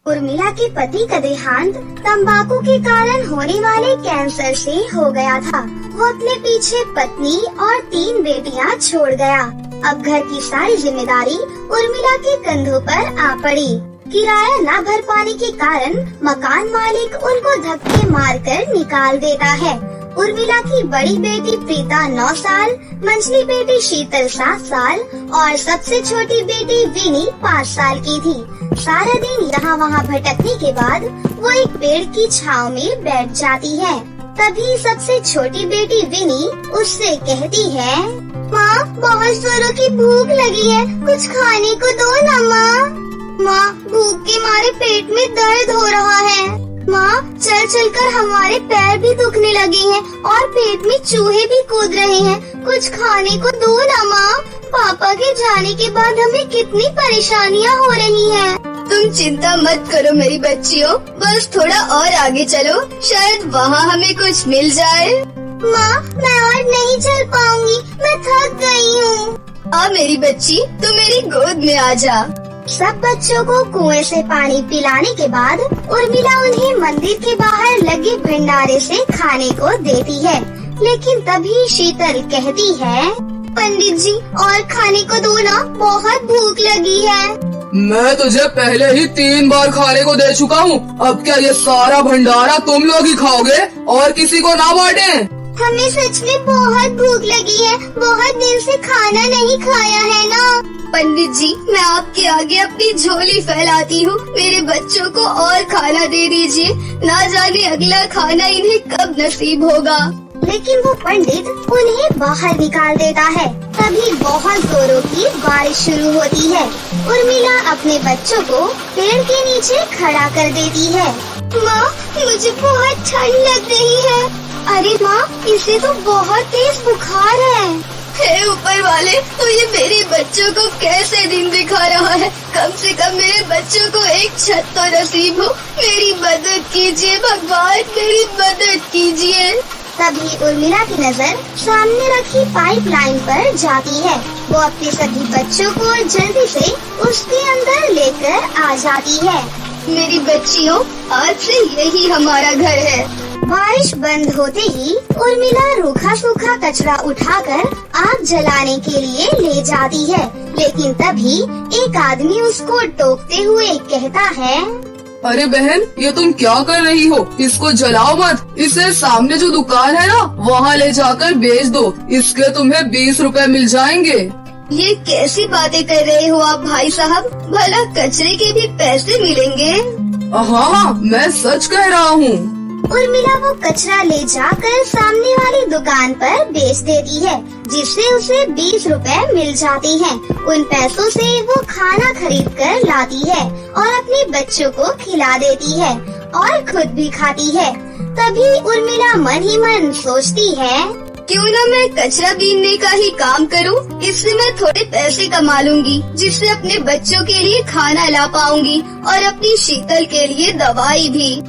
उर्मिला के पति का देहांत तंबाकू के कारण होने वाले कैंसर से हो गया था। वो अपने पीछे पत्नी और 3 बेटियां छोड़ गया। अब घर की सारी जिम्मेदारी उर्मिला के कंधों पर आ पड़ी। किराया न भर पाने के कारण मकान मालिक उनको धक्के मारकर निकाल देता है। उर्मिला की बड़ी बेटी प्रीता 9 साल, मंझली बेटी शीतल 7 साल और सबसे छोटी बेटी विनी 5 साल की थी। सारा दिन यहाँ वहाँ भटकने के बाद वो एक पेड़ की छांव में बैठ जाती है। तभी सबसे छोटी बेटी विनी उससे कहती है, माँ बहुत जोरों की भूख लगी है, कुछ खाने को दो ना माँ। माँ भूख के मारे पेट में दर्द हो रहा है। माँ चल चल कर हमारे पैर भी दुखने लगे हैं और पेट में चूहे भी कूद रहे हैं, कुछ खाने को दो ना माँ। पापा के जाने के बाद हमें कितनी परेशानियाँ हो रही हैं। तुम चिंता मत करो मेरी बच्चियों, बस थोड़ा और आगे चलो, शायद वहाँ हमें कुछ मिल जाए। माँ मैं और नहीं चल पाऊंगी, मैं थक गई हूँ। आ मेरी बच्ची, तू मेरी गोद में आ जा। सब बच्चों को कुएं से पानी पिलाने के बाद उर्मिला उन्हें मंदिर के बाहर लगे भंडारे से खाने को देती है। लेकिन तभी शीतल कहती है, पंडित जी और खाने को दो ना, बहुत भूख लगी है। मैं तुझे पहले ही 3 बार खाने को दे चुका हूँ, अब क्या ये सारा भंडारा तुम लोग ही खाओगे और किसी को ना बांटे? हमें सच में बहुत भूख लगी है, बहुत दिन से खाना नहीं खाया है ना। पंडित जी मैं आपके आगे अपनी झोली फैलाती हूँ, मेरे बच्चों को और खाना दे दीजिए, ना जाने अगला खाना इन्हें कब नसीब होगा। लेकिन वो पंडित उन्हें बाहर निकाल देता है। तभी बहुत जोरों की बारिश शुरू होती है। उर्मिला अपने बच्चों को पेड़ के नीचे खड़ा कर देती है। माँ मुझे बहुत ठंड लग रही है। अरे माँ इसे तो बहुत तेज बुखार है। हे ऊपर वाले, तो ये मेरे बच्चों को कैसे दिन दिखा रहा है? कम से कम मेरे बच्चों को एक छत तो नसीब हो। मेरी मदद कीजिए भगवान, मेरी मदद कीजिए। तभी उर्मिला की नजर सामने रखी पाइपलाइन पर जाती है। वो अपने सभी बच्चों को जल्दी से उसके अंदर लेकर आ जाती है। मेरी बच्चियों, आज से यही हमारा घर है। बारिश बंद होते ही उर्मिला रूखा सूखा कचरा उठाकर आग जलाने के लिए ले जाती है। लेकिन तभी एक आदमी उसको टोकते हुए कहता है, अरे बहन ये तुम क्या कर रही हो? इसको जलाओ मत, इसे सामने जो दुकान है ना वहाँ ले जाकर बेच दो, इसके तुम्हें 20 रुपए मिल जाएंगे। ये कैसी बातें कर रहे हो आप भाई साहब? भला कचरे के भी पैसे मिलेंगे? हाँ मैं सच कह रहा हूँ। उर्मिला वो कचरा ले जाकर सामने वाली दुकान पर बेच देती है, जिससे उसे 20 रुपए मिल जाती हैं। उन पैसों से वो खाना खरीद कर लाती है और अपने बच्चों को खिला देती है और खुद भी खाती है। तभी उर्मिला मन ही मन सोचती है, क्यों न मैं कचरा बीनने का ही काम करूं? इससे मैं थोड़े पैसे कमा लूंगी, जिससे अपने बच्चों के लिए खाना ला पाऊंगी और अपनी शीतल के लिए दवाई भी।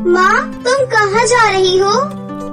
माँ तुम कहाँ जा रही हो?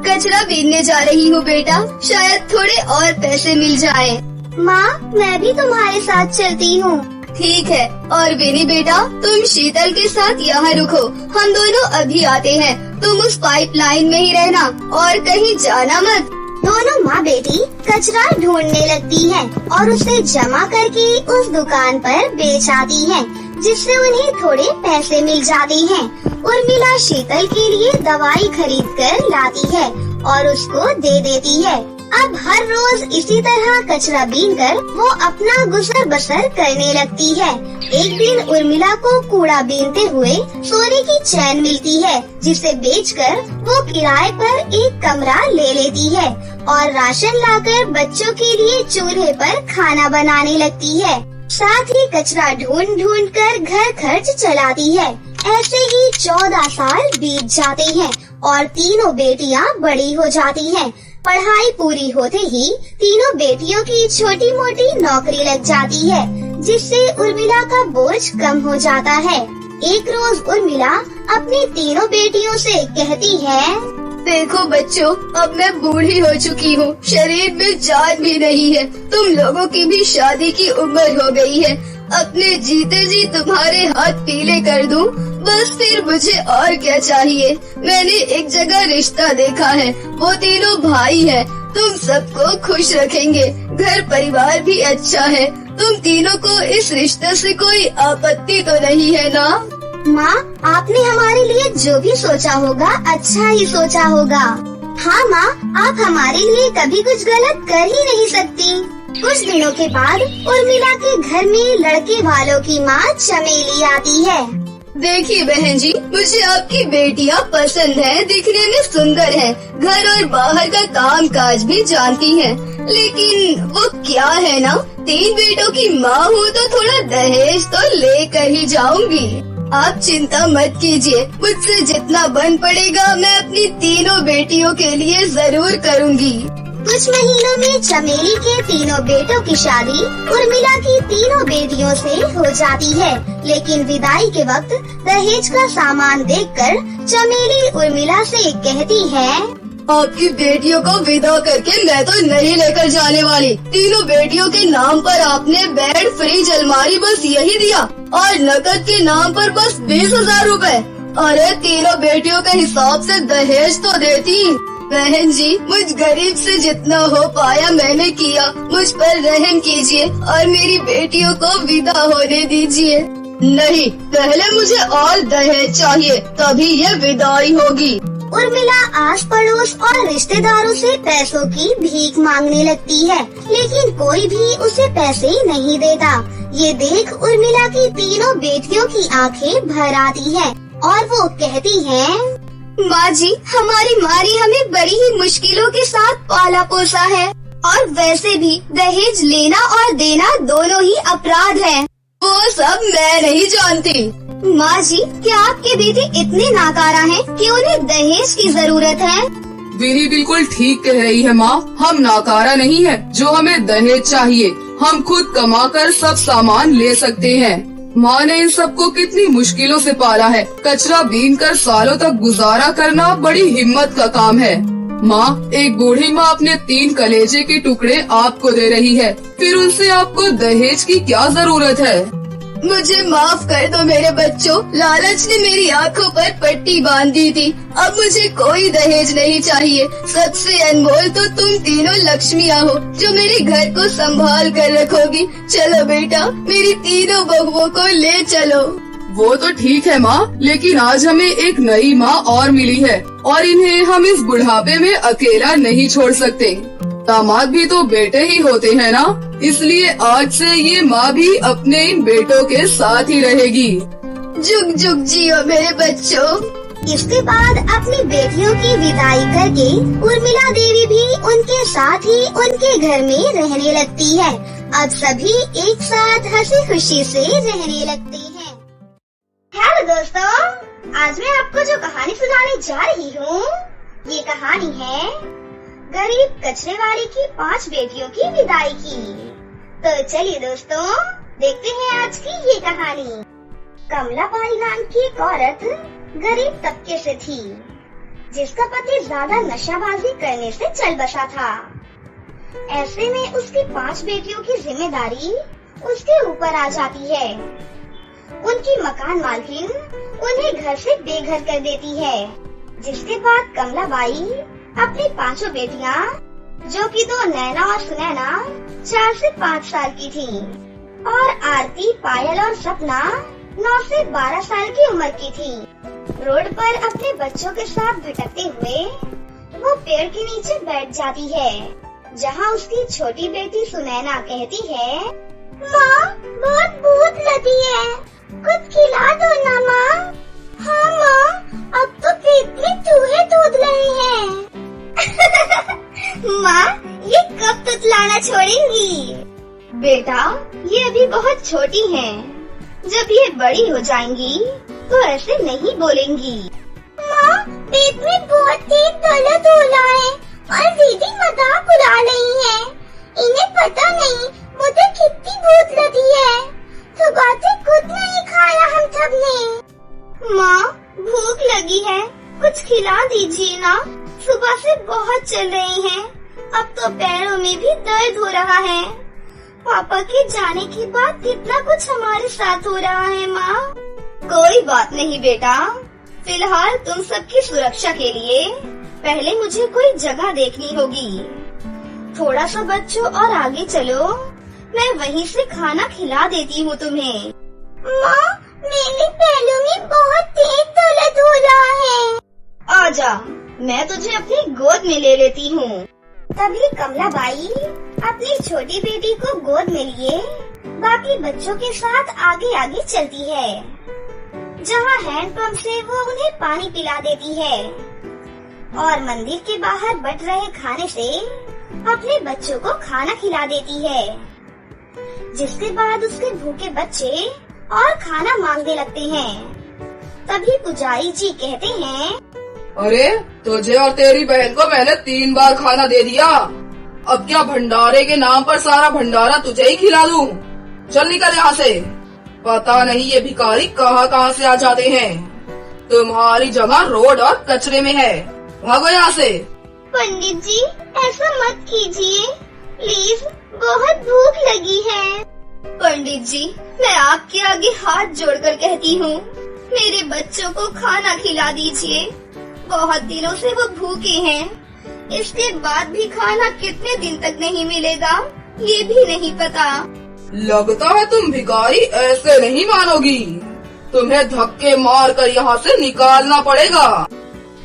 कचरा बीनने जा रही हूँ बेटा, शायद थोड़े और पैसे मिल जाएं। माँ मैं भी तुम्हारे साथ चलती हूँ। ठीक है। और विनी बेटा तुम शीतल के साथ यहाँ रुको, हम दोनों अभी आते हैं। तुम उस पाइपलाइन में ही रहना और कहीं जाना मत। दोनों माँ बेटी कचरा ढूंढने लगती हैं और उसे जमा करके उस दुकान पर बेच आती हैं, जिससे उन्हें थोड़े पैसे मिल जाते हैं। उर्मिला शीतल के लिए दवाई खरीद कर लाती है और उसको दे देती है। अब हर रोज इसी तरह कचरा बीनकर वो अपना गुजर बसर करने लगती है। एक दिन उर्मिला को कूड़ा बीनते हुए सोने की चैन मिलती है, जिसे बेचकर वो किराए पर एक कमरा ले लेती है और राशन लाकर बच्चों के लिए चूल्हे पर खाना बनाने लगती है। साथ ही कचरा ढूंढ ढूंढ कर घर खर्च चलाती है। ऐसे ही 14 साल बीत जाते हैं और तीनों बेटियां बड़ी हो जाती हैं। पढ़ाई पूरी होते ही तीनों बेटियों की छोटी मोटी नौकरी लग जाती है, जिससे उर्मिला का बोझ कम हो जाता है। एक रोज उर्मिला अपनी तीनों बेटियों से कहती है, देखो बच्चों, अब मैं बूढ़ी हो चुकी हूँ, शरीर में जान भी नहीं है। तुम लोगों की भी शादी की उम्र हो गई है। अपने जीते जी तुम्हारे हाथ पीले कर दूं, बस फिर मुझे और क्या चाहिए। मैंने एक जगह रिश्ता देखा है, वो तीनों भाई है, तुम सबको खुश रखेंगे, घर परिवार भी अच्छा है। तुम तीनों को इस रिश्ते से कोई आपत्ति तो नहीं है ना? माँ, आपने हमारे लिए जो भी सोचा होगा अच्छा ही सोचा होगा। हाँ माँ, आप हमारे लिए कभी कुछ गलत कर ही नहीं सकती। कुछ दिनों के बाद उर्मिला के घर में लड़के वालों की माँ चमेली आती है। देखिए बहन जी, मुझे आपकी बेटियाँ पसंद है, दिखने में सुंदर है, घर और बाहर का काम काज भी जानती है, लेकिन वो क्या है ना, 3 बेटों की माँ हूँ तो थोड़ा दहेज तो लेकर ही जाऊंगी। आप चिंता मत कीजिए, मुझसे जितना बन पड़ेगा मैं अपनी तीनों बेटियों के लिए जरूर करूँगी। कुछ महीनों में चमेली के तीनों बेटों की शादी उर्मिला की तीनों बेटियों से हो जाती है, लेकिन विदाई के वक्त दहेज का सामान देखकर चमेली उर्मिला से कहती है, आपकी बेटियों को विदा करके मैं तो नहीं लेकर जाने वाली। तीनों बेटियों के नाम पर आपने बेड, फ्रिज, अलमारी बस यही दिया और नकद के नाम पर बस 20,000 रूपए। अरे तीनों बेटियों के हिसाब से दहेज तो देती। बहन जी, मुझ गरीब से जितना हो पाया मैंने किया, मुझ पर रहम कीजिए और मेरी बेटियों को विदा होने दीजिए। नहीं, पहले मुझे और दहेज चाहिए, तभी ये विदाई होगी। उर्मिला आस पड़ोस और रिश्तेदारों से पैसों की भीख मांगने लगती है, लेकिन कोई भी उसे पैसे नहीं देता। ये देख उर्मिला की तीनों बेटियों की आंखें भर आती हैं और वो कहती हैं, माँ जी, हमारी मारी हमें बड़ी ही मुश्किलों के साथ पाला पोसा है, और वैसे भी दहेज लेना और देना दोनों ही अपराध है। वो सब मैं नहीं जानती। माँ जी, क्या आपके बेटे इतने नाकारा हैं कि उन्हें दहेज की जरूरत है? वीरी बिल्कुल ठीक कह रही है माँ, हम नाकारा नहीं है जो हमें दहेज चाहिए। हम खुद कमाकर सब सामान ले सकते हैं। माँ ने इन सबको कितनी मुश्किलों से पाला है। कचरा बीन कर सालों तक गुजारा करना बड़ी हिम्मत का काम है। माँ, एक बूढ़ी माँ अपने 3 कलेजे के टुकड़े आपको दे रही है, फिर उनसे आपको दहेज की क्या जरूरत है? मुझे माफ कर दो मेरे बच्चों, लालच ने मेरी आंखों पर पट्टी बांध दी थी। अब मुझे कोई दहेज नहीं चाहिए। सबसे अनमोल तो तुम तीनों लक्ष्मियाँ हो जो मेरे घर को संभाल कर रखोगी। चलो बेटा, मेरी तीनों बहुओं को ले चलो। वो तो ठीक है माँ, लेकिन आज हमें एक नई माँ और मिली है और इन्हें हम इस बुढ़ापे में अकेला नहीं छोड़ सकते। दामाद भी तो बेटे ही होते हैं ना, इसलिए आज से ये माँ भी अपने इन बेटों के साथ ही रहेगी। जुग जुग जियो मेरे बच्चों। इसके बाद अपनी बेटियों की विदाई करके उर्मिला देवी भी उनके साथ ही उनके घर में रहने लगती है। अब सभी एक साथ हंसी खुशी से रहने लगते हैं। हेलो दोस्तों, आज मैं आपको जो कहानी सुनाने जा रही हूँ, ये कहानी है गरीब कचरे वाली की 5 बेटियों की विदाई की। तो चलिए दोस्तों, देखते हैं आज की ये कहानी। कमला बाई नाम की एक औरत गरीब तबके से थी, जिसका पति ज्यादा नशाबाजी करने से चल बसा था। ऐसे में उसकी 5 बेटियों की जिम्मेदारी उसके ऊपर आ जाती है। उनकी मकान मालकिन उन्हें घर से बेघर कर देती है, जिसके बाद कमला बाई अपनी 5 बेटियां, जो कि 2 नैना और सुनैना 4 से 5 साल की थीं, और आरती, पायल और सपना 9 से 12 साल की उम्र की थीं, रोड पर अपने बच्चों के साथ भटकते हुए वो पेड़ के नीचे बैठ जाती है, जहाँ उसकी छोटी बेटी सुनैना कहती है, माँ, बहुत भूख लगी है, कुछ खिला दो ना माँ। हाँ माँ, अब तो पेट में चूहे दूध रहे हैं। माँ, ये कब तुतलाना छोड़ेंगी? बेटा, ये अभी बहुत छोटी हैं। जब ये बड़ी हो जाएंगी तो ऐसे नहीं बोलेंगी। माँ, पेट में बहुत तेज दर्द हो रहा है और दीदी मजाक उड़ा रही है। इन्हें पता नहीं मुझे कितनी भूख लगी है। सुबह से कुछ नहीं खाया हम सबने। माँ, भूख लगी है, कुछ खिला दीजिए ना। सुबह से बहुत चल रहे हैं, अब तो पैरों में भी दर्द हो रहा है। पापा के जाने के बाद कितना कुछ हमारे साथ हो रहा है माँ। कोई बात नहीं बेटा, फिलहाल तुम सबकी सुरक्षा के लिए पहले मुझे कोई जगह देखनी होगी। थोड़ा सा बच्चों और आगे चलो, मैं वहीं से खाना खिला देती हूँ तुम्हें। माँ, मेरे पैरों में बहुत तेज दर्द हो रहा है। आजा, मैं तुझे अपनी गोद में ले लेती हूँ। तभी कमलाबाई अपनी छोटी बेटी को गोद में लिए बाकी बच्चों के साथ आगे आगे चलती है, जहाँ हैंडपंप से वो उन्हें पानी पिला देती है और मंदिर के बाहर बट रहे खाने से अपने बच्चों को खाना खिला देती है। जिसके बाद उसके भूखे बच्चे और खाना मांगने लगते हैं। तभी पुजारी जी कहते हैं, अरे तुझे और तेरी बहन को मैंने 3 बार खाना दे दिया, अब क्या भंडारे के नाम पर सारा भंडारा तुझे ही खिला दूं? चल निकल यहाँ से। पता नहीं ये भिखारी कहाँ से आ जाते हैं। तुम्हारी जगह रोड और कचरे में है, भागो यहाँ से। पंडित जी ऐसा मत कीजिए, प्लीज, बहुत भूख लगी है। पंडित जी, मैं आपके आगे हाथ जोड़कर कहती हूँ, मेरे बच्चों को खाना खिला दीजिए। बहुत दिनों से वो भूखे हैं। इसके बाद भी खाना कितने दिन तक नहीं मिलेगा ये भी नहीं पता। लगता है तुम भिखारी ऐसे नहीं मानोगी, तुम्हें धक्के मार कर यहाँ से निकालना पड़ेगा।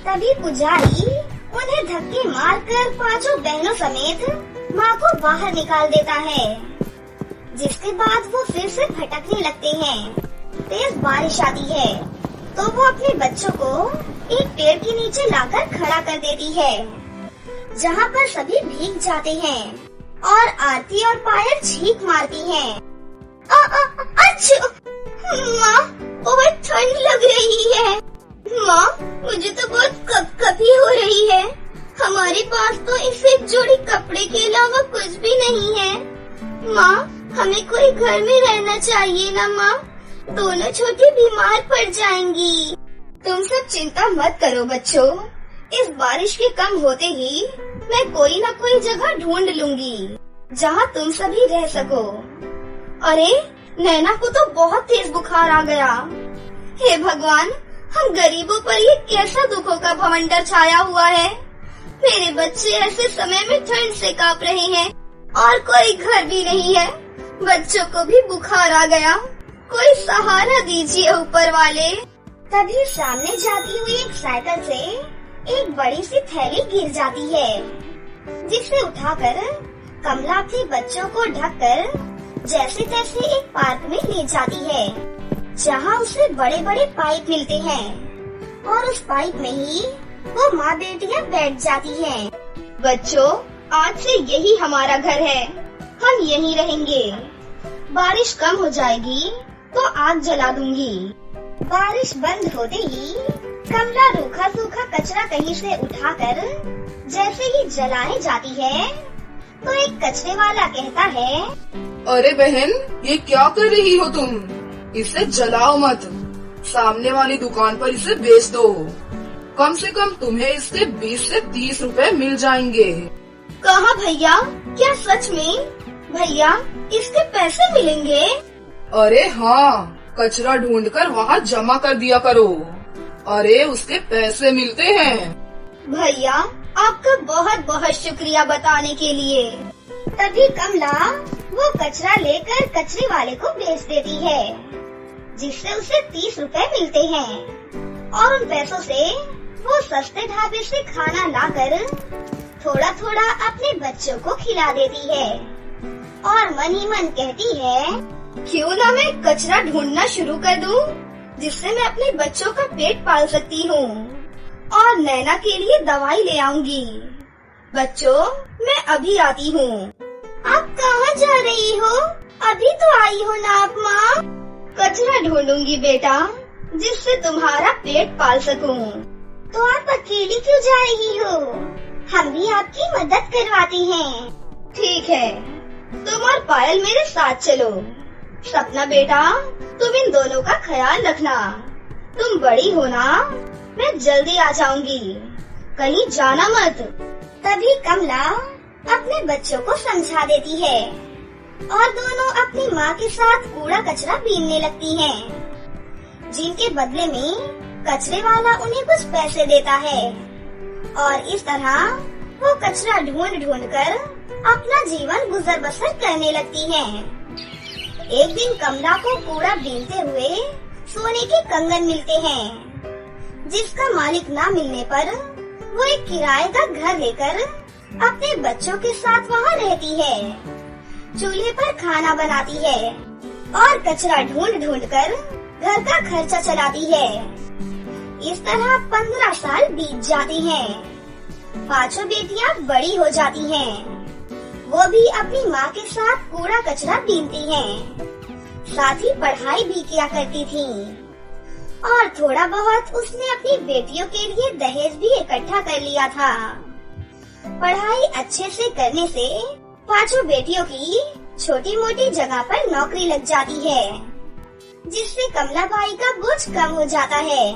तभी पुजारी उन्हें धक्के मारकर 5 बहनों समेत माँ को बाहर निकाल देता है। जिसके बाद वो फिर से भटकने लगते हैं। तेज बारिश आती है तो वो अपने बच्चों को एक पेड़ के नीचे लाकर खड़ा कर देती है, जहाँ पर सभी भीग जाते हैं और आरती और पायल छींक मारती हैं। माँ, बहुत ठंड लग रही है। माँ, मुझे तो बहुत कपकपी हो रही है। हमारे पास तो इस एक जोड़ी कपड़े के अलावा कुछ भी नहीं है। माँ, हमें कोई घर में रहना चाहिए ना माँ, दोनों छोटी बीमार पड़ जाएंगी। तुम सब चिंता मत करो बच्चों, इस बारिश के कम होते ही मैं कोई न कोई जगह ढूंढ लूंगी जहाँ तुम सभी रह सको। अरे नैना को तो बहुत तेज बुखार आ गया। हे भगवान, हम गरीबों पर ये कैसा दुखों का भवंडर छाया हुआ है। मेरे बच्चे ऐसे समय में ठंड से कांप रहे हैं और कोई घर भी नहीं है। बच्चों को भी बुखार आ गया, कोई सहारा दीजिए ऊपर वाले। तभी सामने जाती हुई एक साइकिल से एक बड़ी सी थैली गिर जाती है, जिसे उठाकर कमला अपने बच्चों को ढककर जैसे तैसे एक पार्क में ले जाती है, जहाँ उसे बड़े बड़े पाइप मिलते हैं और उस पाइप में ही वो माँ बेटियाँ बैठ जाती हैं। बच्चों, आज से यही हमारा घर है, हम यहीं रहेंगे। बारिश कम हो जाएगी तो आग जला दूंगी। बारिश बंद होते ही कमला रूखा सूखा कचरा कहीं से उठाकर जैसे ही जलाने जाती है तो एक कचरे वाला कहता है, अरे बहन, ये क्या कर रही हो तुम? इसे जलाओ मत, सामने वाली दुकान पर इसे बेच दो। कम से कम तुम्हें इसके 20 से 30 रुपए मिल जाएंगे। कहाँ भैया? क्या सच में? भैया, इसके पैसे मिलेंगे? अरे हाँ, कचरा ढूंढकर वहाँ जमा कर दिया करो। अरे उसके पैसे मिलते हैं। भैया, आपका बहुत बहुत शुक्रिया बताने के लिए। तभी कमला वो कचरा लेकर कचरे वाले को बेच देती है, जिससे उसे 30 रुपए मिलते हैं और उन पैसों से वो सस्ते ढाबे से खाना लाकर थोड़ा थोड़ा अपने बच्चों को खिला देती है और मन ही मन कहती है, क्यों ना मैं कचरा ढूंढना शुरू कर दूं, जिससे मैं अपने बच्चों का पेट पाल सकती हूँ और नैना के लिए दवाई ले आऊंगी। बच्चों, मैं अभी आती हूँ। आप कहाँ जा रही हो? अभी तो आई हो ना आप माँ। कचरा ढूंढूंगी बेटा, जिससे तुम्हारा पेट पाल सकूं। तो आप अकेली क्यों जा रही हो? हम भी आपकी मदद करवाते हैं। ठीक है, तुम और पायल मेरे साथ चलो। सपना बेटा, तुम इन दोनों का ख्याल रखना। तुम बड़ी हो ना, मैं जल्दी आ जाऊंगी, कहीं जाना मत। तभी कमला अपने बच्चों को समझा देती है और दोनों अपनी माँ के साथ कूड़ा कचरा बीनने लगती हैं, जिनके बदले में कचरे वाला उन्हें कुछ पैसे देता है और इस तरह वो कचरा ढूंढ ढूंढ कर अपना जीवन गुजर बसर करने लगती हैं। एक दिन कमला को कूड़ा बीनते हुए सोने के कंगन मिलते हैं, जिसका मालिक ना मिलने पर वो एक किराए का घर लेकर अपने बच्चों के साथ वहाँ रहती है, चूल्हे पर खाना बनाती है और कचरा ढूंढ ढूंढ कर घर का खर्चा चलाती है। इस तरह 15 साल बीत जाते हैं। 5 बेटियां बड़ी हो जाती हैं। वो भी अपनी माँ के साथ कूड़ा कचरा बीनती हैं, साथ ही पढ़ाई भी किया करती थी और थोड़ा बहुत उसने अपनी बेटियों के लिए दहेज भी इकट्ठा कर लिया था। पढ़ाई अच्छे से करने से 5 बेटियों की छोटी मोटी जगह पर नौकरी लग जाती है, जिससे कमलाबाई का बोझ कम हो जाता है।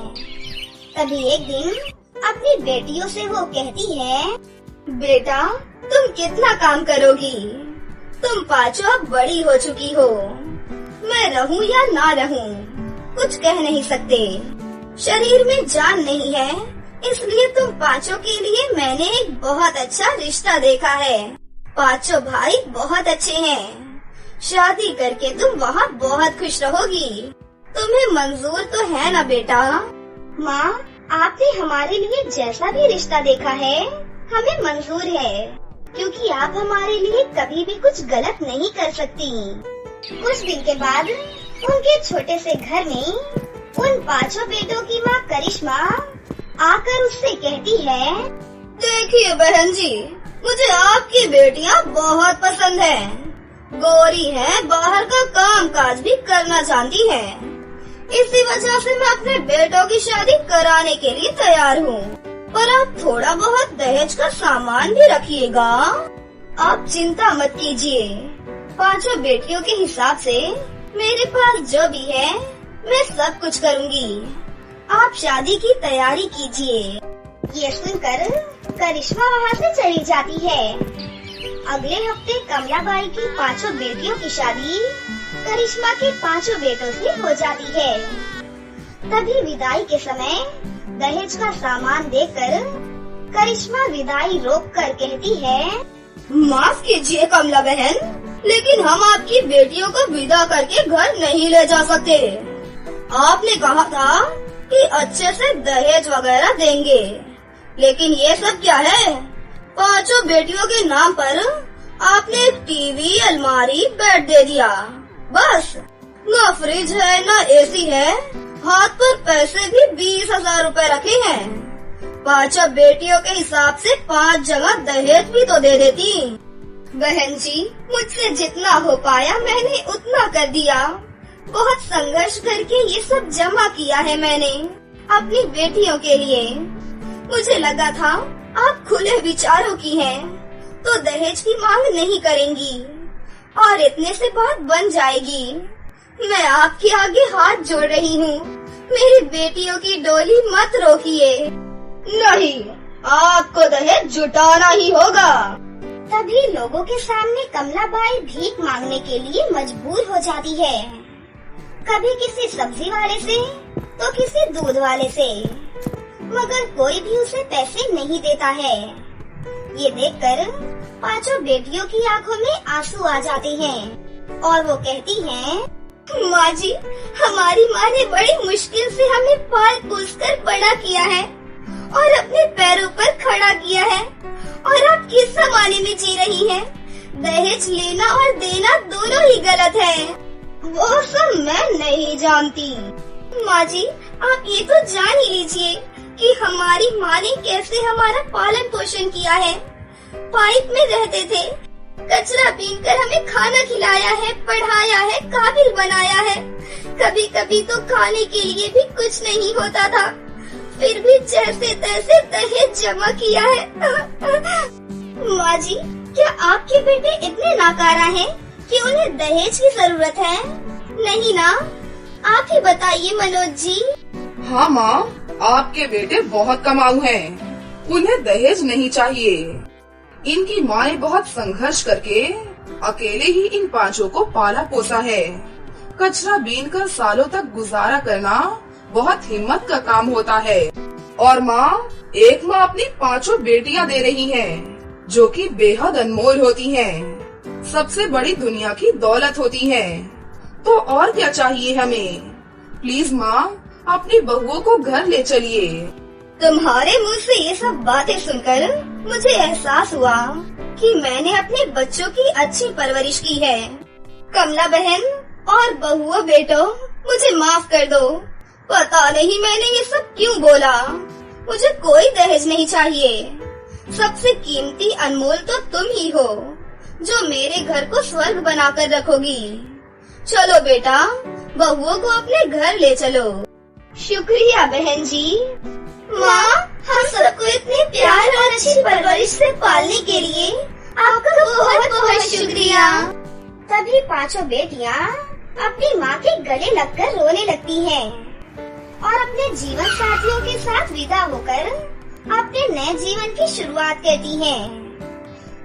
तभी एक दिन अपनी बेटियों से वो कहती है, बेटा तुम कितना काम करोगी? तुम 5 अब बड़ी हो चुकी हो। मैं रहूं या ना रहूं कुछ कह नहीं सकते। शरीर में जान नहीं है, इसलिए तुम 5 के लिए मैंने एक बहुत अच्छा रिश्ता देखा है। 5 भाई बहुत अच्छे हैं। शादी करके तुम वहाँ बहुत खुश रहोगी। तुम्हें मंजूर तो है ना बेटा? माँ, आपने हमारे लिए जैसा भी रिश्ता देखा है हमें मंजूर है, क्योंकि आप हमारे लिए कभी भी कुछ गलत नहीं कर सकती। कुछ दिन के बाद उनके छोटे से घर में उन 5 बेटों की माँ करिश्मा आकर उससे कहती है, देखिए बहन जी, मुझे आपकी बेटियाँ बहुत पसंद हैं। गोरी हैं, बाहर का काम काज भी करना जानती हैं। इसी वजह से मैं अपने बेटों की शादी कराने के लिए तैयार हूँ, पर आप थोड़ा बहुत दहेज का सामान भी रखिएगा। आप चिंता मत कीजिए, 5 बेटियों के हिसाब से मेरे पास जो भी है मैं सब कुछ करूँगी। आप शादी की तैयारी कीजिए। ये सुनकर करिश्मा वहाँ से चली जाती है। अगले हफ्ते कमलाबाई की 5 बेटियों की शादी करिश्मा के 5 बेटों से हो जाती है। तभी विदाई के समय दहेज का सामान देकर करिश्मा विदाई रोक कर कहती है, माफ कीजिए कमला बहन, लेकिन हम आपकी बेटियों को विदा करके घर नहीं ले जा सकते। आपने कहा था कि अच्छे से दहेज वगैरह देंगे, लेकिन ये सब क्या है? 5 बेटियों के नाम पर आपने टीवी, अलमारी, बेड दे दिया। बस न फ्रिज है न एसी है, हाथ पर पैसे भी 20,000 रुपए रखे हैं। 5 बेटियों के हिसाब से 5 जगह दहेज भी तो दे देती। बहन जी, मुझसे जितना हो पाया मैंने उतना कर दिया। बहुत संघर्ष करके ये सब जमा किया है मैंने अपनी बेटियों के लिए। मुझे लगा था आप खुले विचारों की हैं, तो दहेज की मांग नहीं करेंगी और इतने से बात बन जाएगी। मैं आपके आगे हाथ जोड़ रही हूँ, मेरी बेटियों की डोली मत रोकिए। नहीं, आपको दहेज जुटाना ही होगा। तभी लोगों के सामने कमलाबाई भीख मांगने के लिए मजबूर हो जाती है। कभी किसी सब्जी वाले से तो किसी दूध वाले से, मगर कोई भी उसे पैसे नहीं देता है। ये देखकर 5 बेटियों की आंखों में आंसू आ जाते हैं और वो कहती हैं, माँ जी, हमारी माँ ने बड़ी मुश्किल से हमें पाल पोस कर बड़ा किया है और अपने पैरों पर खड़ा किया है, और आप किस जमाने में जी रही हैं? दहेज लेना और देना दोनों ही गलत है। वो सब मैं नहीं जानती। माँ जी, आप ये तो जान ही लीजिए कि हमारी माँ ने कैसे हमारा पालन पोषण किया है। पाइप में रहते थे, कचरा बीनकर हमें खाना खिलाया है, पढ़ाया है, काबिल बनाया है। कभी कभी तो खाने के लिए भी कुछ नहीं होता था, फिर भी जैसे तैसे दहेज जमा किया है। माँ जी, क्या आपके बेटे इतने नाकारा हैं कि उन्हें दहेज की जरूरत है? नहीं ना? आप ही बताइए मनोज जी। हाँ माँ, आपके बेटे बहुत कमाऊ हैं। उन्हें दहेज नहीं चाहिए। इनकी माँ ने बहुत संघर्ष करके अकेले ही इन 5 को पाला पोसा है। कचरा बीन कर सालों तक गुजारा करना बहुत हिम्मत का काम होता है। और माँ, एक माँ अपनी 5 बेटियां दे रही है, जो कि बेहद अनमोल होती हैं। सबसे बड़ी दुनिया की दौलत होती है। तो और क्या चाहिए हमें? प्लीज माँ, अपनी बहुओं को घर ले चलिए। तुम्हारे मुंह से ये सब बातें सुनकर मुझे एहसास हुआ कि मैंने अपने बच्चों की अच्छी परवरिश की है। कमला बहन और बहुओं बेटो, मुझे माफ कर दो। पता नहीं मैंने ये सब क्यों बोला। मुझे कोई दहेज नहीं चाहिए। सबसे कीमती अनमोल तो तुम ही हो, जो मेरे घर को स्वर्ग बनाकर रखोगी। चलो बेटा, बहुओं को अपने घर ले चलो। शुक्रिया बहन जी। माँ, हम सबको इतने प्यार और अच्छी परवरिश से पालने के लिए आपका बहुत बहुत शुक्रिया। तभी 5 बेटियां अपनी माँ के गले लगकर रोने लगती हैं और अपने जीवन साथियों के साथ विदा होकर अपने नए जीवन की शुरुआत करती हैं,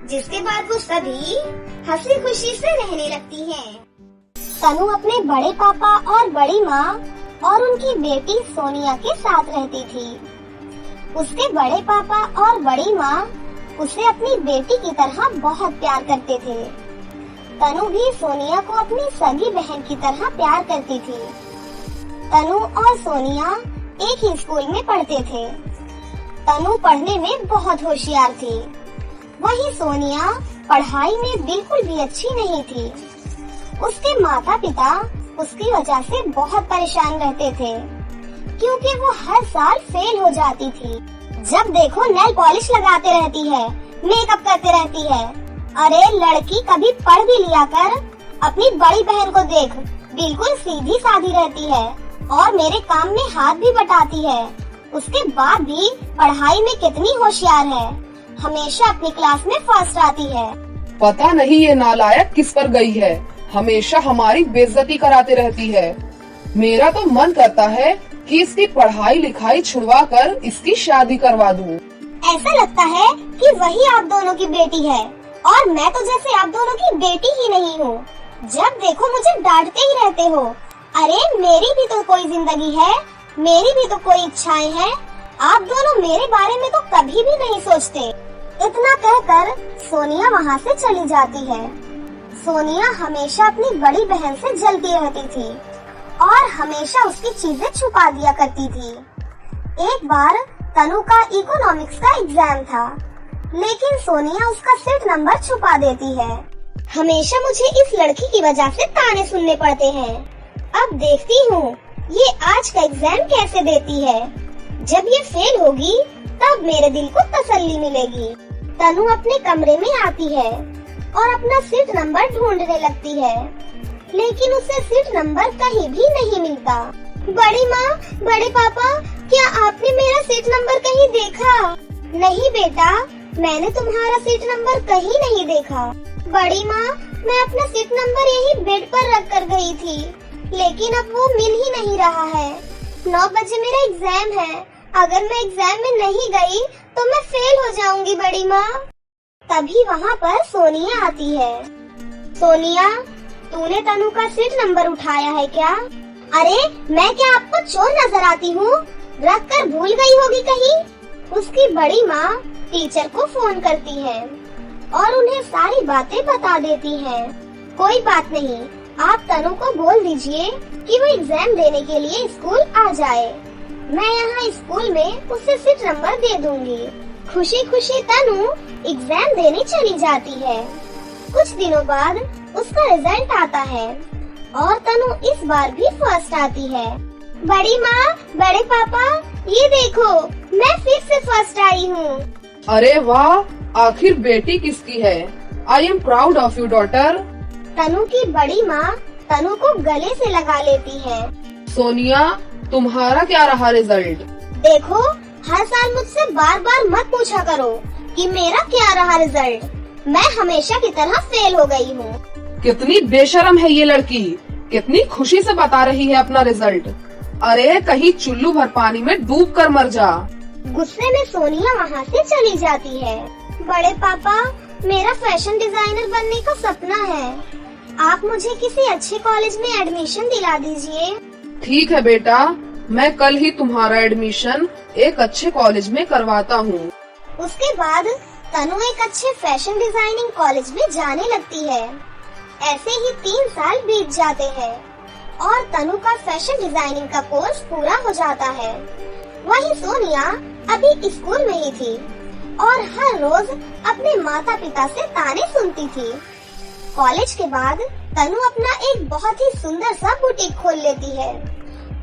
जिसके बाद वो सभी हंसी खुशी से रहने लगती हैं। तनु अपने बड़े पापा और बड़ी माँ और उनकी बेटी सोनिया के साथ रहती थी। उसके बड़े पापा और बड़ी माँ उसे अपनी बेटी की तरह बहुत प्यार करते थे। तनु भी सोनिया को अपनी सगी बहन की तरह प्यार करती थी। तनु और सोनिया एक ही स्कूल में पढ़ते थे। तनु पढ़ने में बहुत होशियार थी, वहीं सोनिया पढ़ाई में बिल्कुल भी अच्छी नहीं थी। उसके माता पिता उसकी वजह से बहुत परेशान रहते थे, क्योंकि वो हर साल फेल हो जाती थी। जब देखो नेल पॉलिश लगाते रहती है, मेकअप करते रहती है। अरे लड़की, कभी पढ़ भी लिया कर। अपनी बड़ी बहन को देख, बिल्कुल सीधी सादी रहती है और मेरे काम में हाथ भी बटाती है। उसके बाद भी पढ़ाई में कितनी होशियार है, हमेशा अपनी क्लास में फर्स्ट आती है। पता नहीं ये नालायक किस पर गई है, हमेशा हमारी बेइज्जती कराते रहती है। मेरा तो मन करता है कि इसकी पढ़ाई लिखाई छुड़वा कर इसकी शादी करवा दूं। ऐसा लगता है कि वही आप दोनों की बेटी है और मैं तो जैसे आप दोनों की बेटी ही नहीं हूँ। जब देखो मुझे डांटते ही रहते हो। अरे मेरी भी तो कोई जिंदगी है, मेरी भी तो कोई इच्छाएं हैं। आप दोनों मेरे बारे में तो कभी भी नहीं सोचते। इतना कहकर सोनिया वहाँ से चली जाती है। सोनिया हमेशा अपनी बड़ी बहन से जलती रहती थी और हमेशा उसकी चीजें छुपा दिया करती थी। एक बार तनु का इकोनॉमिक्स का एग्जाम था, लेकिन सोनिया उसका सीट नंबर छुपा देती है। हमेशा मुझे इस लड़की की वजह से ताने सुनने पड़ते हैं। अब देखती हूँ ये आज का एग्जाम कैसे देती है। जब ये फेल होगी तब मेरे दिल को तसल्ली मिलेगी। तनु अपने कमरे में आती है और अपना सीट नंबर ढूंढने लगती है, लेकिन उसे सीट नंबर कहीं भी नहीं मिलता। बड़ी माँ, बड़े पापा, क्या आपने मेरा सीट नंबर कहीं देखा? नहीं बेटा, मैंने तुम्हारा सीट नंबर कहीं नहीं देखा। बड़ी माँ, मैं अपना सीट नंबर यही बेड पर रख कर गई थी, लेकिन अब वो मिल ही नहीं रहा है। 9 बजे मेरा एग्जाम है, अगर मैं एग्जाम में नहीं गई तो मैं फेल हो जाऊंगी बड़ी माँ। तभी वहाँ पर सोनिया आती है। सोनिया, तूने तनु का सीट नंबर उठाया है क्या? अरे मैं क्या आपको चोर नजर आती हूँ? रख कर भूल गई होगी कहीं। उसकी बड़ी माँ टीचर को फोन करती है और उन्हें सारी बातें बता देती है। कोई बात नहीं, आप तनु को बोल दीजिए कि वो एग्जाम देने के लिए स्कूल आ जाए। मैं यहाँ स्कूल में उसे सीट नंबर दे दूंगी। खुशी खुशी तनु एग्जाम देने चली जाती है। कुछ दिनों बाद उसका रिजल्ट आता है और तनु इस बार भी फर्स्ट आती है। बड़ी माँ, बड़े पापा, ये देखो मैं फिर से फर्स्ट आई हूँ। अरे वाह, आखिर बेटी किसकी है? I am proud of you daughter. Tanu की बड़ी माँ तनु को गले से लगा लेती है। सोनिया, तुम्हारा क्या रहा रिजल्ट? देखो, हर साल मुझसे बार बार मत पूछा करो कि मेरा क्या रहा रिजल्ट। मैं हमेशा की तरह फेल हो गई हूँ। कितनी बेशरम है ये लड़की, कितनी खुशी से बता रही है अपना रिजल्ट। अरे कहीं चुल्लू भर पानी में डूब कर मर जा। गुस्से में सोनिया वहाँ से चली जाती है। बड़े पापा, मेरा फैशन डिजाइनर बनने का सपना है। आप मुझे किसी अच्छे कॉलेज में एडमिशन दिला दीजिए। ठीक है बेटा, मैं कल ही तुम्हारा एडमिशन एक अच्छे कॉलेज में करवाता हूँ। उसके बाद तनु एक अच्छे फैशन डिजाइनिंग कॉलेज में जाने लगती है। ऐसे ही 3 साल बीत जाते हैं और तनु का फैशन डिजाइनिंग का कोर्स पूरा हो जाता है। वहीं सोनिया अभी स्कूल में ही थी और हर रोज अपने माता पिता से ताने सुनती थी। कॉलेज के बाद तनु अपना एक बहुत ही सुंदर सा बुटीक खोल लेती है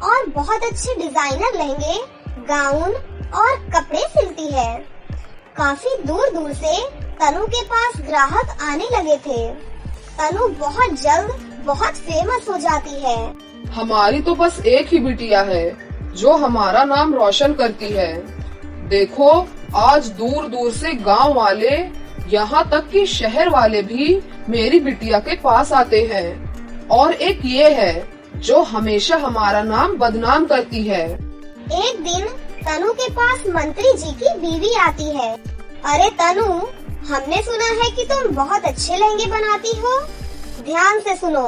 और बहुत अच्छे डिजाइनर लहंगे, गाउन और कपड़े सिलती है। काफी दूर दूर से तनु के पास ग्राहक आने लगे थे। तनु बहुत जल्द बहुत फेमस हो जाती है। हमारी तो बस एक ही बिटिया है जो हमारा नाम रोशन करती है। देखो, आज दूर दूर से गांव वाले, यहाँ तक कि शहर वाले भी मेरी बिटिया के पास आते हैं। और एक ये है जो हमेशा हमारा नाम बदनाम करती है। एक दिन तनु के पास मंत्री जी की बीवी आती है। अरे तनु, हमने सुना है कि तुम बहुत अच्छे लहंगे बनाती हो। ध्यान से सुनो,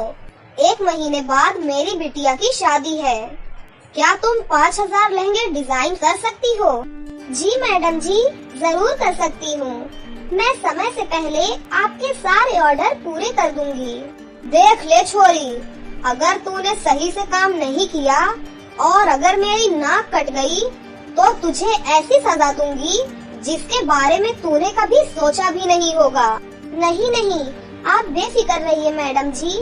1 महीने बाद मेरी बिटिया की शादी है। क्या तुम 5000 लहंगे डिजाइन कर सकती हो? जी मैडम जी, जरूर कर सकती हूँ। मैं समय से पहले आपके सारे ऑर्डर पूरे कर दूंगी। देख ले छोरी, अगर तूने सही से काम नहीं किया और अगर मेरी नाक कट गई तो तुझे ऐसी सजा दूंगी जिसके बारे में तूने कभी सोचा भी नहीं होगा। नहीं नहीं, आप बेफिक्र रहिए मैडम जी,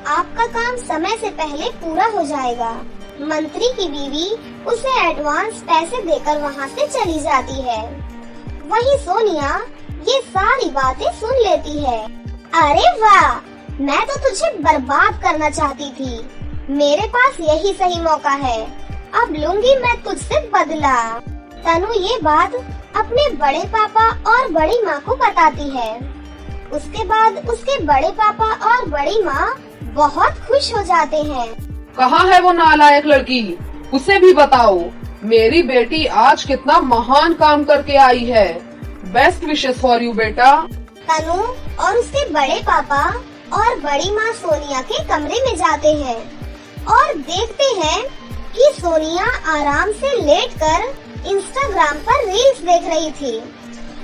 आपका काम समय से पहले पूरा हो जाएगा। मंत्री की बीवी उसे एडवांस पैसे देकर वहाँ से चली जाती है। वहीं सोनिया ये सारी बातें सुन लेती है। अरे वाह, मैं तो तुझे बर्बाद करना चाहती थी। मेरे पास यही सही मौका है, अब लूंगी मैं तुझसे बदला। तनु ये बात अपने बड़े पापा और बड़ी माँ को बताती है। उसके बाद उसके बड़े पापा और बड़ी माँ बहुत खुश हो जाते हैं। कहाँ है वो नालायक लड़की, उसे भी बताओ। मेरी बेटी आज कितना महान काम करके आई है। बेस्ट विशेस फॉर यू बेटा। तनु और उसके बड़े पापा और बड़ी माँ सोनिया के कमरे में जाते हैं और देखते हैं कि सोनिया आराम से लेटकर इंस्टाग्राम पर रील्स देख रही थी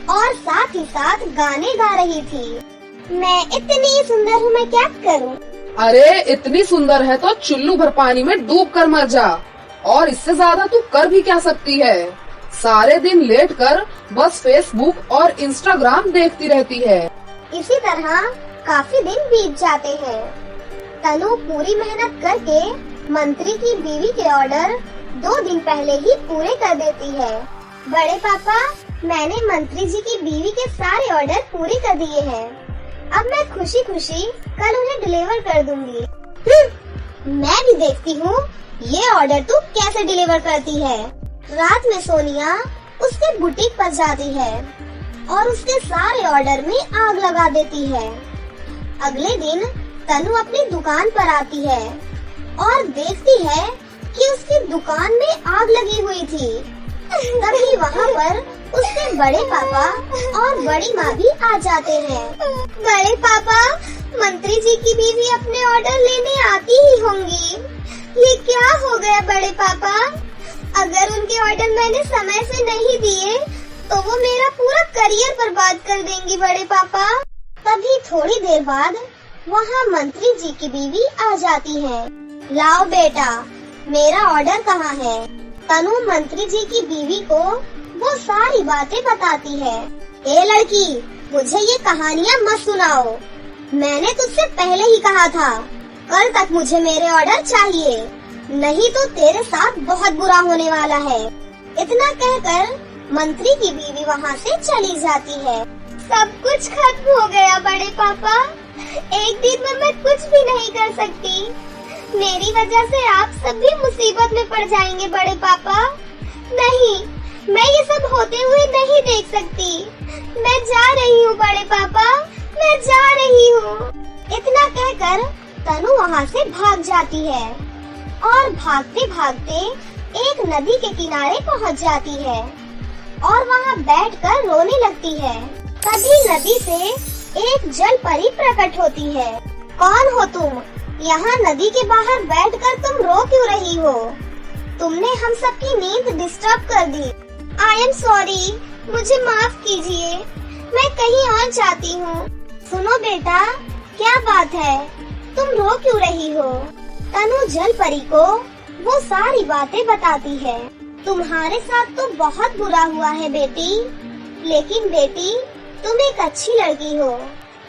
और साथ ही साथ गाने गा रही थी। मैं इतनी सुंदर हूँ, मैं क्या करूँ? अरे इतनी सुंदर है तो चुल्लू भर पानी में डूब कर मर जा। और इससे ज्यादा तू कर भी क्या सकती है? सारे दिन लेटकर बस फेसबुक और इंस्टाग्राम देखती रहती है। इसी तरह काफी दिन बीत जाते हैं। तनु पूरी मेहनत करके मंत्री की बीवी के ऑर्डर 2 दिन पहले ही पूरे कर देती है। बड़े पापा, मैंने मंत्री जी की बीवी के सारे ऑर्डर पूरे कर दिए हैं। अब मैं खुशी खुशी कल उन्हें डिलीवर कर दूंगी। मैं भी देखती हूँ ये ऑर्डर तू कैसे डिलीवर करती है। रात में सोनिया उसके बुटीक पर जाती है और उसके सारे ऑर्डर में आग लगा देती है। अगले दिन तनु अपनी दुकान पर आती है और देखती है कि उसकी दुकान में आग लगी हुई थी। तभी वहाँ पर उसके बड़े पापा और बड़ी माँ भी आ जाते हैं। बड़े पापा, मंत्री जी की बीवी अपने ऑर्डर लेने आती ही होंगी। ये क्या हो गया बड़े पापा? अगर उनके ऑर्डर मैंने समय से नहीं दिए तो वो मेरा पूरा करियर बर्बाद कर देंगी बड़े पापा। तभी थोड़ी देर बाद वहाँ मंत्री जी की बीवी आ जाती है। लाओ बेटा, मेरा ऑर्डर कहाँ है? तनु मंत्री जी की बीवी को वो सारी बातें बताती है। ए लड़की, मुझे ये कहानियाँ मत सुनाओ। मैंने तुझसे पहले ही कहा था, कल तक मुझे मेरे ऑर्डर चाहिए, नहीं तो तेरे साथ बहुत बुरा होने वाला है। इतना कहकर मंत्री की बीवी वहाँ से चली जाती है। सब कुछ खत्म हो गया बड़े पापा। एक दिन में मैं कुछ भी नहीं कर सकती। मेरी वजह से आप सब भी मुसीबत में पड़ जाएंगे बड़े पापा। नहीं, मैं ये सब होते हुए नहीं देख सकती। मैं जा रही हूँ बड़े पापा, मैं जा रही हूँ। इतना कहकर तनु वहाँ से भाग जाती है और भागते भागते एक नदी के किनारे पहुँच जाती है और वहाँ बैठकर रोने लगती है। तभी नदी से एक जल परी प्रकट होती है। कौन हो तुम? यहाँ नदी के बाहर बैठकर तुम रो क्यों रही हो? तुमने हम सबकी नींद डिस्टर्ब कर दी। आई एम सॉरी, मुझे माफ कीजिए, मैं कहीं और जाती हूँ। सुनो बेटा, क्या बात है, तुम रो क्यों रही हो? तनु जल परी को वो सारी बातें बताती है। तुम्हारे साथ तो बहुत बुरा हुआ है बेटी, लेकिन बेटी तुम एक अच्छी लड़की हो,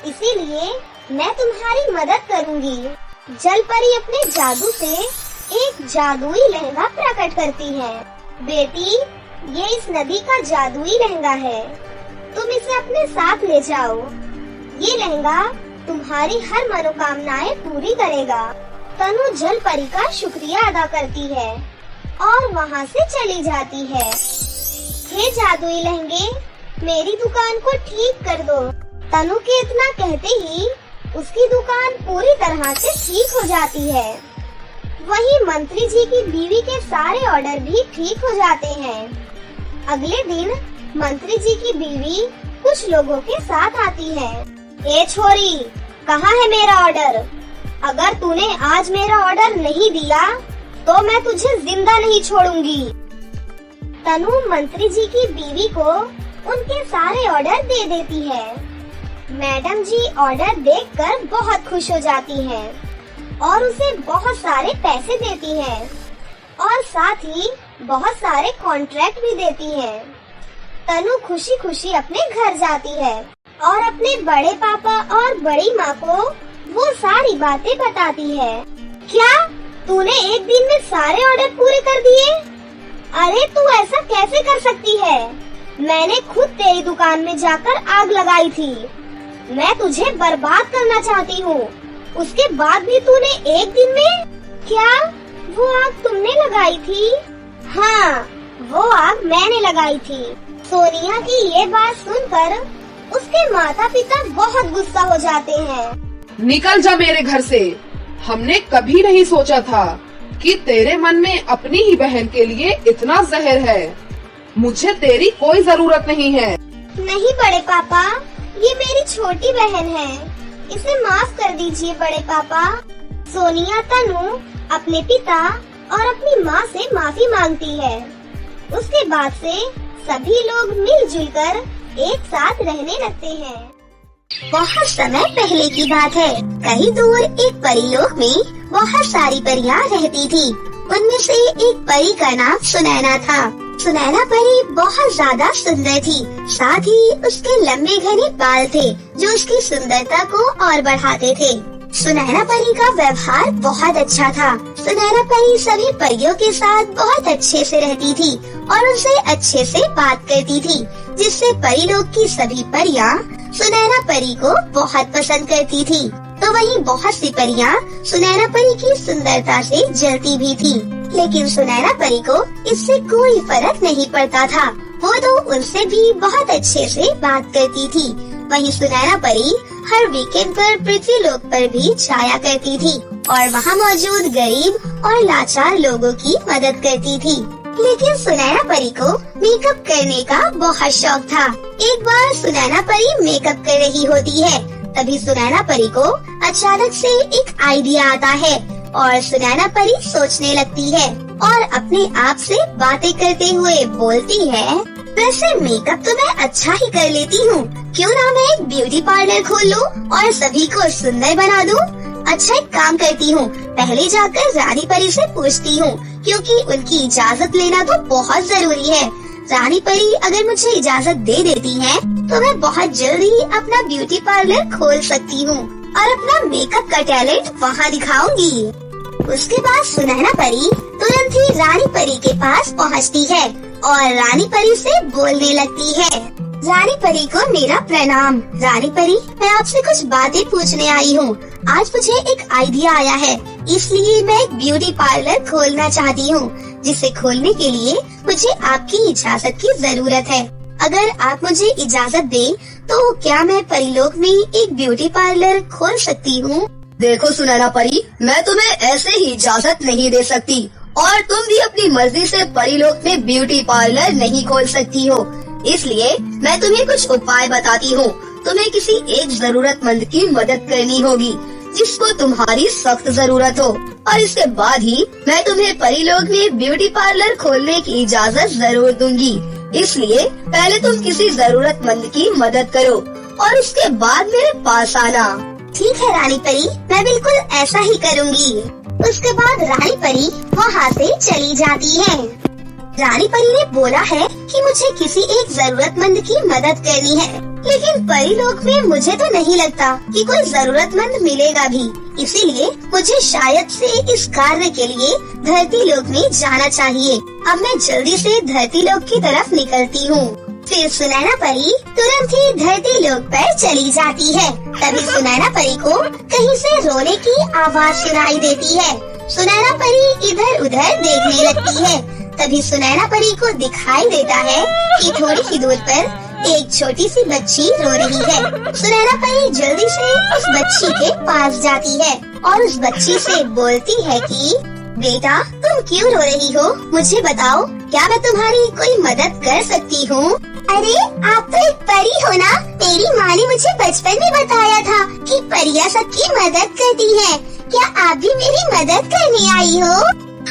इसीलिए मैं तुम्हारी मदद करूँगी। जल परी अपने जादू से एक जादुई लहंगा प्रकट करती है। बेटी, ये इस नदी का जादुई लहंगा है, तुम इसे अपने साथ ले जाओ। ये लहंगा तुम्हारी हर मनोकामनाएं पूरी करेगा। तनु जल परी का शुक्रिया अदा करती है और वहाँ से चली जाती है। हे जादुई लहंगे, मेरी दुकान को ठीक कर दो। तनु के इतना कहते ही उसकी दुकान पूरी तरह से ठीक हो जाती है। वहीं मंत्री जी की बीवी के सारे ऑर्डर भी ठीक हो जाते हैं। अगले दिन मंत्री जी की बीवी कुछ लोगों के साथ आती है। ए छोरी, कहाँ है मेरा ऑर्डर? अगर तूने आज मेरा ऑर्डर नहीं दिया तो मैं तुझे जिंदा नहीं छोड़ूंगी। तनु मंत्री जी की बीवी को उनके सारे ऑर्डर दे देती है। मैडम जी ऑर्डर देखकर बहुत खुश हो जाती हैं और उसे बहुत सारे पैसे देती हैं और साथ ही बहुत सारे कॉन्ट्रैक्ट भी देती है। तनु खुशी खुशी अपने घर जाती है और अपने बड़े पापा और बड़ी माँ को वो सारी बातें बताती है। क्या तूने एक दिन में सारे ऑर्डर पूरे कर दिए? अरे तू ऐसा कैसे कर सकती है? मैंने खुद तेरी दुकान में जाकर आग लगाई थी। मैं तुझे बर्बाद करना चाहती हूँ। उसके बाद भी तूने एक दिन में? क्या वो आग तुमने लगाई थी? हाँ, वो आग मैंने लगाई थी। सोनिया की ये बात सुनकर उसके माता पिता बहुत गुस्सा हो जाते हैं। निकल जा मेरे घर से। हमने कभी नहीं सोचा था कि तेरे मन में अपनी ही बहन के लिए इतना जहर है। मुझे तेरी कोई जरूरत नहीं है। नहीं बड़े पापा, ये मेरी छोटी बहन है, इसे माफ कर दीजिए बड़े पापा। सोनिया तनु अपने पिता और अपनी माँ से माफी मांगती है। उसके बाद से सभी लोग मिलजुल कर एक साथ रहने लगते हैं। बहुत समय पहले की बात है। कहीं दूर एक परीलोक में बहुत सारी परियां रहती थी। उनमें से एक परी का नाम सुनैना था। सुनैना परी बहुत ज्यादा सुंदर थी। साथ ही उसके लंबे घने बाल थे जो उसकी सुंदरता को और बढ़ाते थे। सुनैना परी का व्यवहार बहुत अच्छा था। सुनैना परी सभी परियों के साथ बहुत अच्छे से रहती थी और उनसे अच्छे से बात करती थी, जिससे परीलोक की सभी परियां सुनैना परी को बहुत पसंद करती थी। तो वहीं बहुत सी परियां सुनैना परी की सुंदरता से जलती भी थी, लेकिन सुनैना परी को इससे कोई फर्क नहीं पड़ता था। वो तो उनसे भी बहुत अच्छे से बात करती थी। वहीं सुनैना परी हर वीकेंड पर पृथ्वीलोक पर भी छाया करती थी और वहाँ मौजूद गरीब और लाचार लोगों की मदद करती थी। लेकिन सुनैना परी को मेकअप करने का बहुत शौक था। एक बार सुनैना परी मेकअप कर रही होती है, तभी सुनैना परी को अचानक से एक आइडिया आता है और सुनैना परी सोचने लगती है और अपने आप से बातें करते हुए बोलती है, वैसे मेकअप तो मैं अच्छा ही कर लेती हूँ, क्यों ना मैं एक ब्यूटी पार्लर खोल लूँ और सभी को सुंदर बना दूँ। अच्छा एक काम करती हूँ, पहले जाकर रानी परी से पूछती हूँ, क्योंकि उनकी इजाजत लेना तो बहुत जरूरी है। रानी परी अगर मुझे इजाजत दे देती है तो मैं बहुत जल्दी अपना ब्यूटी पार्लर खोल सकती हूँ और अपना मेकअप का टैलेंट वहाँ दिखाऊंगी। उसके बाद सुनैना परी तुरंत ही रानी परी के पास पहुँचती है और रानी परी से बोलने लगती है। रानी परी को मेरा प्रणाम। रानी परी, मैं आपसे कुछ बातें पूछने आई हूँ। आज मुझे एक आइडिया आया है, इसलिए मैं एक ब्यूटी पार्लर खोलना चाहती हूँ, जिसे खोलने के लिए मुझे आपकी इजाजत की जरूरत है। अगर आप मुझे इजाजत दें तो क्या मैं परीलोक में एक ब्यूटी पार्लर खोल सकती हूँ? देखो सुनैना परी, मैं तुम्हें ऐसे ही इजाजत नहीं दे सकती और तुम भी अपनी मर्जी से परीलोक में ब्यूटी पार्लर नहीं खोल सकती हो। इसलिए मैं तुम्हें कुछ उपाय बताती हूँ। तुम्हें किसी एक जरूरतमंद की मदद करनी होगी जिसको तुम्हारी सख्त जरूरत हो, और इसके बाद ही मैं तुम्हें परीलोक में ब्यूटी पार्लर खोलने की इजाजत जरूर दूंगी। इसलिए पहले तुम किसी जरूरतमंद की मदद करो और उसके बाद मेरे पास आना। ठीक है रानी परी, मैं बिल्कुल ऐसा ही करूँगी। उसके बाद रानी परी वहाँ से चली जाती है। रानी परी ने बोला है कि मुझे किसी एक जरूरतमंद की मदद करनी है, लेकिन परीलोक में मुझे तो नहीं लगता कि कोई जरूरतमंद मिलेगा भी। इसीलिए मुझे शायद से इस कार्य के लिए धरती लोक में जाना चाहिए। अब मैं जल्दी से धरती लोक की तरफ निकलती हूँ। फिर सुनैना परी तुरंत ही धरती लोक पर चली जाती है। तभी सुनैना परी को कहीं से रोने की आवाज सुनाई देती है। सुनैना परी इधर उधर देखने लगती है। तभी सुनैना परी को दिखाई देता है कि थोड़ी ही दूर पर एक छोटी सी बच्ची रो रही है। सुनैना परी जल्दी से उस बच्ची के पास जाती है और उस बच्ची से बोलती है कि बेटा, तुम क्यों रो रही हो? मुझे बताओ, क्या मैं तुम्हारी कोई मदद कर सकती हूँ? अरे आप तो एक परी हो ना? मेरी माँ ने मुझे बचपन में बताया था कि परियां सबकी मदद करती हैं। क्या आप भी मेरी मदद करने आई हो?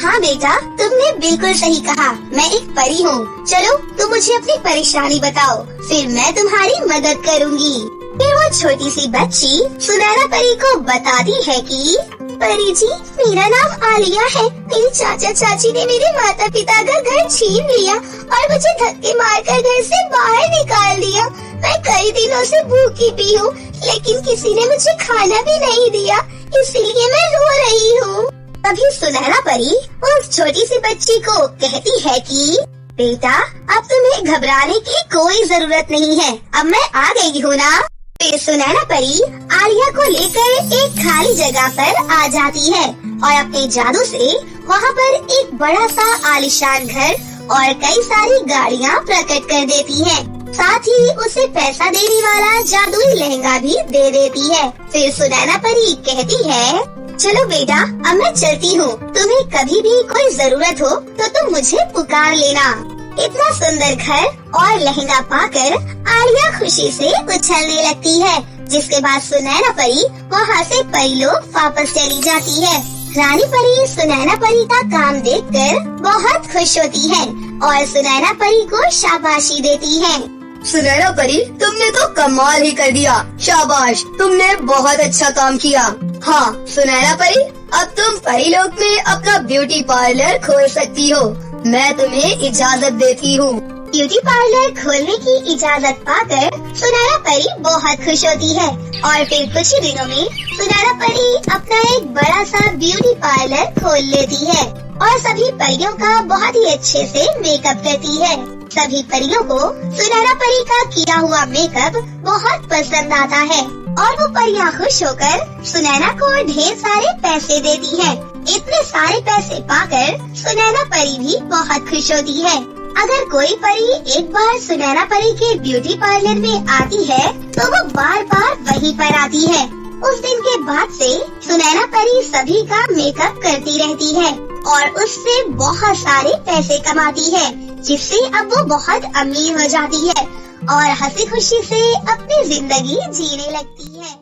हाँ बेटा, तुमने बिल्कुल सही कहा, मैं एक परी हूँ। चलो तुम मुझे अपनी परेशानी बताओ, फिर मैं तुम्हारी मदद करूँगी। फिर वो छोटी सी बच्ची सुनैना परी को बताती है कि परी जी, मेरा नाम आलिया है। मेरी चाचा चाची ने मेरे माता पिता का घर छीन लिया और मुझे धक्के मारकर घर से बाहर निकाल दिया। मैं कई दिनों से भूखी भी हूँ, लेकिन किसी ने मुझे खाना भी नहीं दिया, इसीलिए मैं रो रही हूँ। तभी सुनैना परी उस छोटी सी बच्ची को कहती है कि बेटा, अब तुम्हें घबराने की कोई जरूरत नहीं है, अब मैं आ गई हूँ ना। फिर सुनैना परी आलिया को लेकर एक खाली जगह पर आ जाती है और अपने जादू से वहाँ पर एक बड़ा सा आलीशान घर और कई सारी गाड़ियाँ प्रकट कर देती है। साथ ही उसे पैसा देने वाला जादुई लहंगा भी दे देती है। फिर सुनैना परी कहती है, चलो बेटा, अब मैं चलती हूँ। तुम्हें कभी भी कोई जरूरत हो तो तुम मुझे पुकार लेना। इतना सुंदर घर और लहंगा पाकर आलिया खुशी से उछलने लगती है, जिसके बाद सुनैना परी वहाँ से परीलोक वापस चली जाती है। रानी परी सुनैना परी का काम देखकर बहुत खुश होती है और सुनैना परी को शाबाशी देती है। सुनैना परी, तुमने तो कमाल ही कर दिया, शाबाश, तुमने बहुत अच्छा काम किया। हाँ सुनैना परी, अब तुम परीलोक में अपना ब्यूटी पार्लर खोल सकती हो, मैं तुम्हें इजाजत देती हूँ। ब्यूटी पार्लर खोलने की इजाजत पाकर सुनैना परी बहुत खुश होती है और फिर कुछ ही दिनों में सुनैना परी अपना एक बड़ा सा ब्यूटी पार्लर खोल लेती है और सभी परियों का बहुत ही अच्छे से मेकअप करती है। सभी परियों को सुनैना परी का किया हुआ मेकअप बहुत पसंद आता है और वो परियां खुश होकर सुनैना को ढेर सारे पैसे देती है। इतने सारे पैसे पाकर सुनैना परी भी बहुत खुश होती है। अगर कोई परी एक बार सुनैना परी के ब्यूटी पार्लर में आती है तो वो बार बार वहीं पर आती है। उस दिन के बाद से सुनैना परी सभी का मेकअप करती रहती है और उससे बहुत सारे पैसे कमाती है, जिससे अब वो बहुत अमीर हो जाती है और हंसी खुशी से अपनी जिंदगी जीने लगती है।